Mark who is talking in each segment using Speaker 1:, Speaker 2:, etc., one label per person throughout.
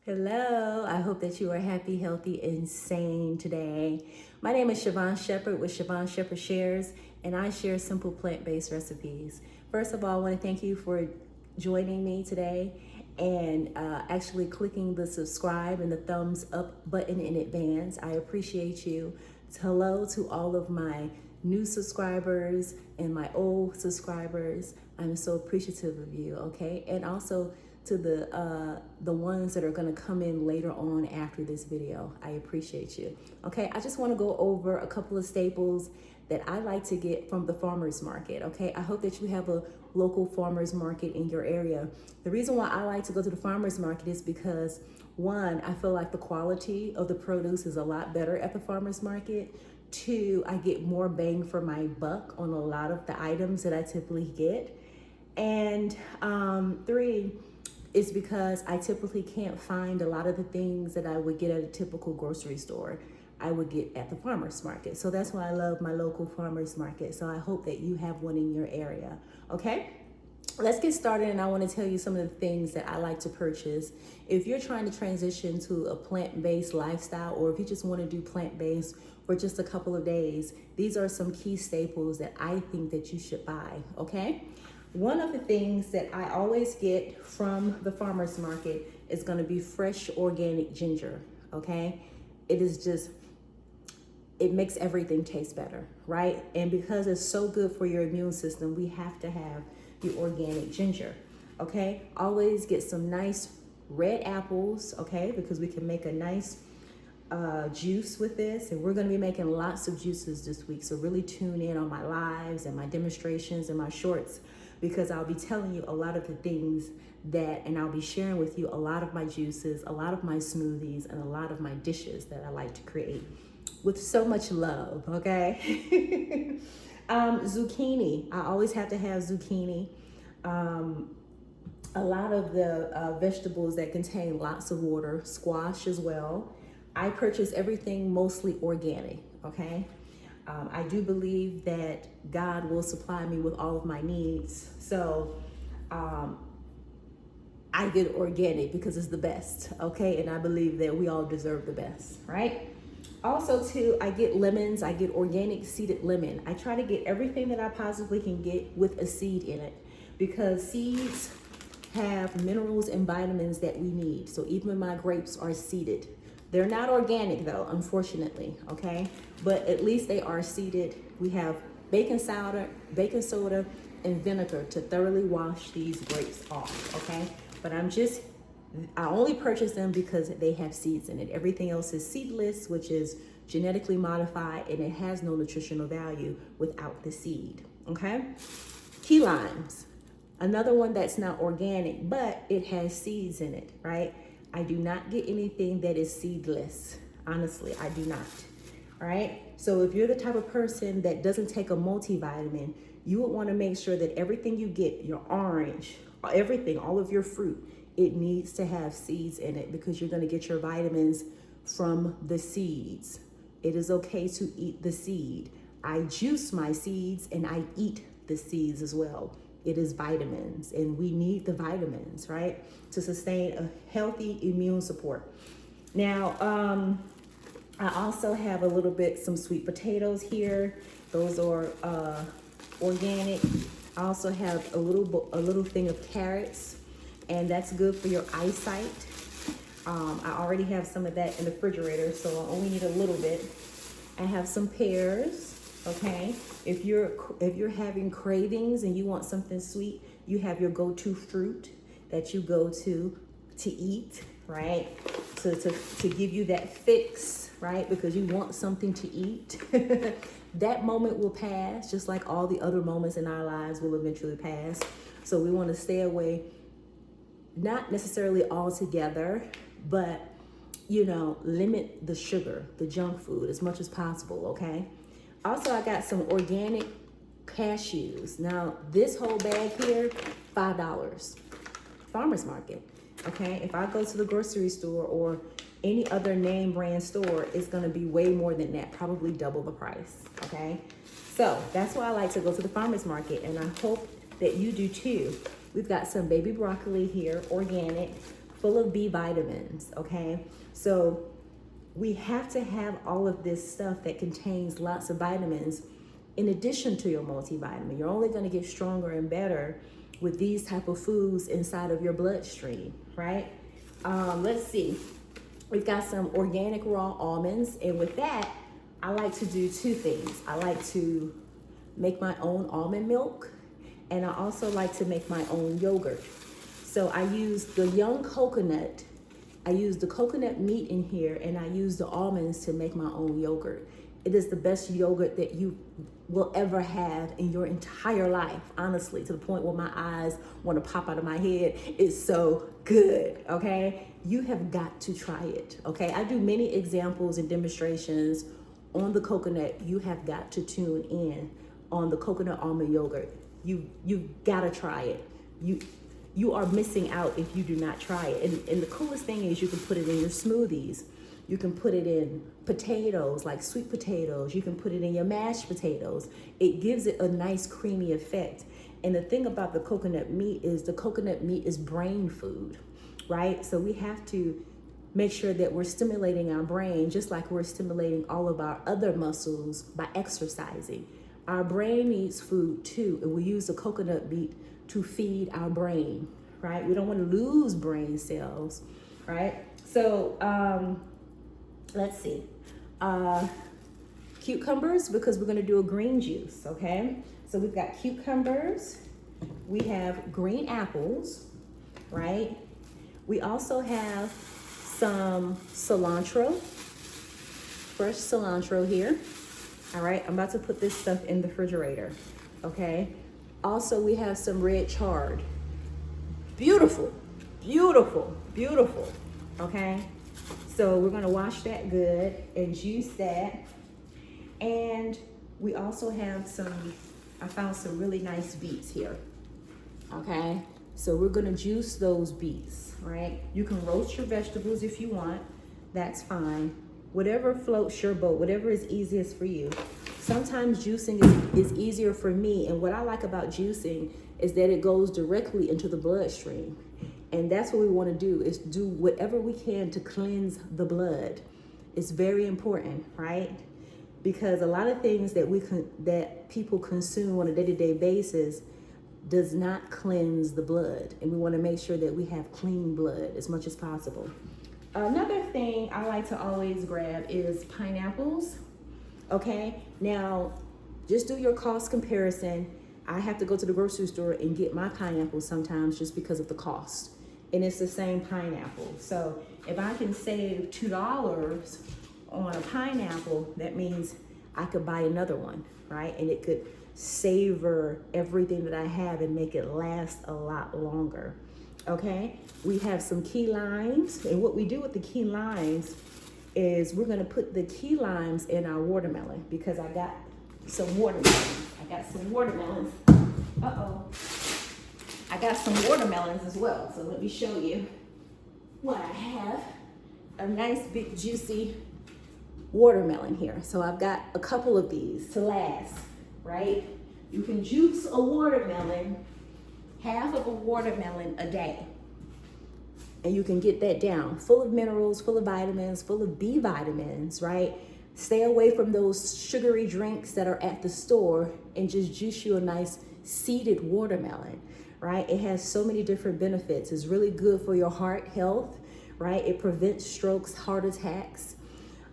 Speaker 1: Hello, I hope that you are happy, healthy, and sane today. My name is Siobhan Shepherd with Siobhan Shepherd Shares, and I share simple plant-based recipes. First of all, I want to thank you for joining me today and actually clicking the subscribe and the thumbs up button in advance. I appreciate you. Hello to all of my new subscribers and my old subscribers. I'm so appreciative of you, okay? And also to the ones that are going to come in later on after this video. I appreciate you. Okay, I just want to go over a couple of staples that I like to get from the farmers market. Okay, I hope that you have a local farmers market in your area. The reason why I like to go to the farmers market is because one, I feel like the quality of the produce is a lot better at the farmers market. Two, I get more bang for my buck on a lot of the items that I typically get. And three, is because I typically can't find a lot of the things that I would get at a typical grocery store. I would get at the farmer's market. So that's why I love my local farmer's market. So I hope that you have one in your area. Okay? Let's get started, and I want to tell you some of the things that I like to purchase. If you're trying to transition to a plant-based lifestyle, or if you just want to do plant-based for just a couple of days, these are some key staples that I think that you should buy, okay? One of the things that I always get from the farmer's market is going to be fresh organic ginger, okay? It makes everything taste better, right? And because it's so good for your immune system, we have to have the organic ginger, okay? Always get some nice red apples, okay? Because we can make a nice juice with this, and we're going to be making lots of juices this week. So really tune in on my lives and my demonstrations and my shorts, because I'll be telling you a lot of the things and I'll be sharing with you a lot of my juices, a lot of my smoothies, and a lot of my dishes that I like to create with so much love, okay? Zucchini, I always have to have zucchini. A lot of the vegetables that contain lots of water, squash as well. I purchase everything mostly organic, okay? I do believe that God will supply me with all of my needs. So I get organic because it's the best, okay? And I believe that we all deserve the best, right? Also, too, I get lemons. I get organic seeded lemon. I try to get everything that I possibly can get with a seed in it, because seeds have minerals and vitamins that we need. So even my grapes are seeded. They're not organic though, unfortunately, okay? But at least they are seeded. We have baking soda, and vinegar to thoroughly wash these grapes off, okay? But I only purchase them because they have seeds in it. Everything else is seedless, which is genetically modified, and it has no nutritional value without the seed, okay? Key limes, another one that's not organic, but it has seeds in it, right? I do not get anything that is seedless. Honestly, I do not. All right. So if you're the type of person that doesn't take a multivitamin, you would want to make sure that everything you get, your orange, everything, all of your fruit, it needs to have seeds in it, because you're going to get your vitamins from the seeds. It is okay to eat the seed. I juice my seeds and I eat the seeds as well. It is vitamins, and we need the vitamins, right, to sustain a healthy immune support. Now, I also have some sweet potatoes here. Those are organic. I also have a little thing of carrots, and that's good for your eyesight. I already have some of that in the refrigerator, so I only need a little bit. I have some pears. Okay, if you're having cravings and you want something sweet, you have your go-to fruit that you go to eat, right? To give you that fix, right? Because you want something to eat. That moment will pass, just like all the other moments in our lives will eventually pass. So we want to stay away, not necessarily altogether, but limit the sugar, the junk food as much as possible, okay? Also, I got some organic cashews. Now, this whole bag here, $5. Farmer's market, okay? If I go to the grocery store or any other name brand store, it's gonna be way more than that, probably double the price, okay? So that's why I like to go to the farmer's market, and I hope that you do too. We've got some baby broccoli here, organic, full of B vitamins, okay? So we have to have all of this stuff that contains lots of vitamins in addition to your multivitamin. You're only going to get stronger and better with these type of foods inside of your bloodstream, right? Let's see. We've got some organic raw almonds, and with that, I like to do two things. I like to make my own almond milk, and I also like to make my own yogurt. So I use the young coconut. I use the coconut meat in here, and I use the almonds to make my own yogurt. It is the best yogurt that you will ever have in your entire life, honestly, to the point where my eyes want to pop out of my head. It's so good, okay? You have got to try it, okay? I do many examples and demonstrations on the coconut. You have got to tune in on the coconut almond yogurt. You've got to try it. You are missing out if you do not try it. And the coolest thing is you can put it in your smoothies. You can put it in potatoes, like sweet potatoes. You can put it in your mashed potatoes. It gives it a nice creamy effect. And the thing about the coconut meat is brain food, right? So we have to make sure that we're stimulating our brain just like we're stimulating all of our other muscles by exercising. Our brain needs food too, and we use the coconut meat to feed our brain, right? We don't want to lose brain cells, right? So let's see. Cucumbers, because we're going to do a green juice, okay? So we've got cucumbers. We have green apples, right? We also have some cilantro, fresh cilantro here. All right, I'm about to put this stuff in the refrigerator, okay? Also, we have some red chard. Beautiful, beautiful, beautiful, okay? So we're gonna wash that good and juice that. And we also have I found some really nice beets here, okay? So we're gonna juice those beets, right? You can roast your vegetables if you want, that's fine. Whatever floats your boat, whatever is easiest for you. Sometimes juicing is easier for me, and what I like about juicing is that it goes directly into the bloodstream. And that's what we want to do, is do whatever we can to cleanse the blood. It's very important, right? Because a lot of things that people consume on a day-to-day basis does not cleanse the blood. And we want to make sure that we have clean blood as much as possible. Another thing I like to always grab is pineapples. Okay, now just do your cost comparison. I have to go to the grocery store and get my pineapples sometimes just because of the cost. And it's the same pineapple. So if I can save $2 on a pineapple, that means I could buy another one, right? And it could savor everything that I have and make it last a lot longer. Okay, we have some key limes, and what we do with the key limes is we're gonna put the key limes in our watermelon, because I got some watermelons. I got some watermelons. I got some watermelons as well. So let me show you what I have. A nice big juicy watermelon here. So I've got a couple of these to last, right? You can juice a watermelon, half of a watermelon a day. And you can get that down, full of minerals, full of vitamins, full of B vitamins, right? Stay away from those sugary drinks that are at the store and just juice you a nice seeded watermelon, right? It has so many different benefits. It's really good for your heart health, right? It prevents strokes, heart attacks,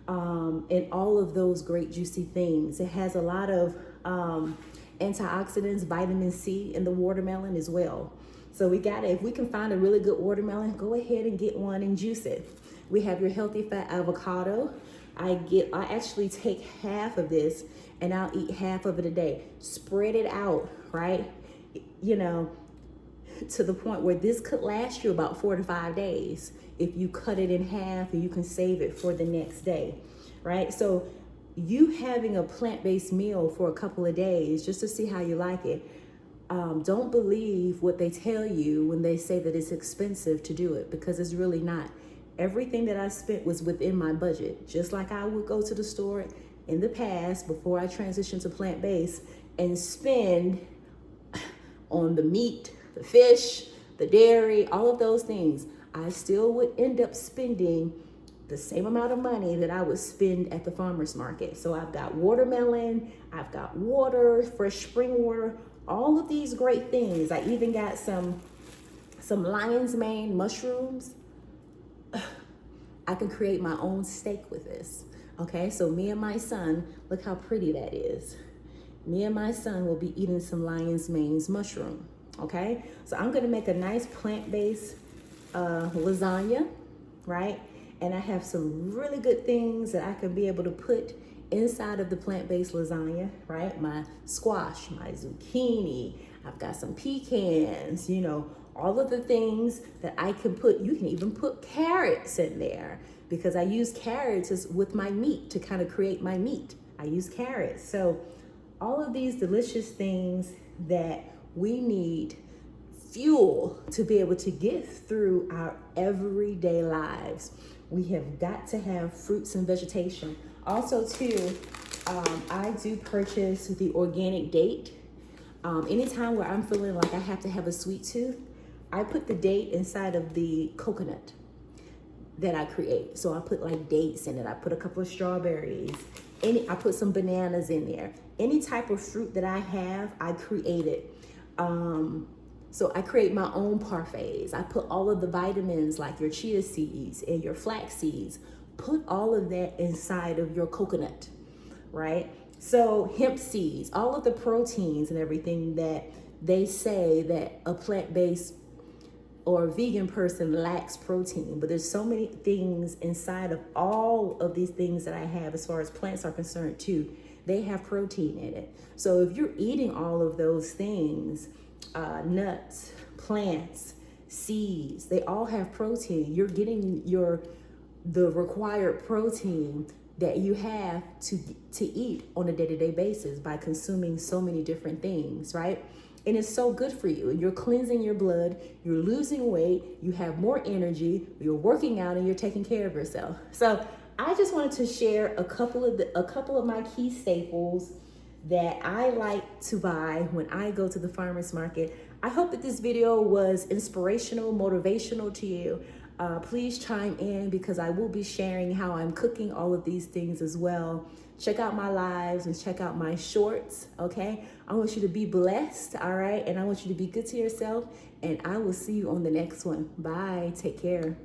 Speaker 1: and all of those great juicy things. It has a lot of antioxidants, vitamin C in the watermelon as well. So if we can find a really good watermelon, go ahead and get one and juice it. We have your healthy fat avocado. I actually take half of this and I'll eat half of it a day. Spread it out, right? You know, to the point where this could last you about 4 to 5 days. If you cut it in half and you can save it for the next day, right? So you having a plant-based meal for a couple of days just to see how you like it. Don't believe what they tell you when they say that it's expensive to do it, because it's really not. Everything that I spent was within my budget, just like I would go to the store in the past before I transitioned to plant-based and spend on the meat, the fish, the dairy, all of those things. I still would end up spending the same amount of money that I would spend at the farmer's market. So I've got watermelon, I've got water, fresh spring water, all of these great things. I even got some lion's mane mushrooms. I can create my own steak with this. Okay, so me and my son, look how pretty that is. Me and my son will be eating some lion's mane's mushroom. Okay, so I'm gonna make a nice plant-based lasagna, right? And I have some really good things that I can be able to put inside of the plant-based lasagna, right? My squash, my zucchini, I've got some pecans, you know, all of the things that I can put. You can even put carrots in there because I use carrots with my meat to kind of create my meat. I use carrots. So all of these delicious things that we need fuel to be able to get through our everyday lives. We have got to have fruits and vegetation. Also too, I do purchase the organic date. Anytime where I'm feeling like I have to have a sweet tooth, I put the date inside of the coconut that I create. So I put like dates in it. I put a couple of strawberries. I put some bananas in there. Any type of fruit that I have, I create it. So I create my own parfaits. I put all of the vitamins like your chia seeds and your flax seeds. Put all of that inside of your coconut, right? So hemp seeds, all of the proteins and everything that they say that a plant-based or a vegan person lacks protein, but there's so many things inside of all of these things that I have as far as plants are concerned too. They have protein in it. So if you're eating all of those things, nuts, plants, seeds, they all have protein. You're getting the required protein that you have to eat on a day-to-day basis by consuming so many different things, right? And it's so good for you. You're cleansing your blood, you're losing weight, you have more energy, you're working out, and you're taking care of yourself. So I just wanted to share a couple of my key staples that I like to buy when I go to the farmer's market. I hope that this video was inspirational, motivational to you. Please chime in because I will be sharing how I'm cooking all of these things as well. Check out my lives and check out my shorts, okay? I want you to be blessed, all right? And I want you to be good to yourself, and I will see you on the next one. Bye, take care.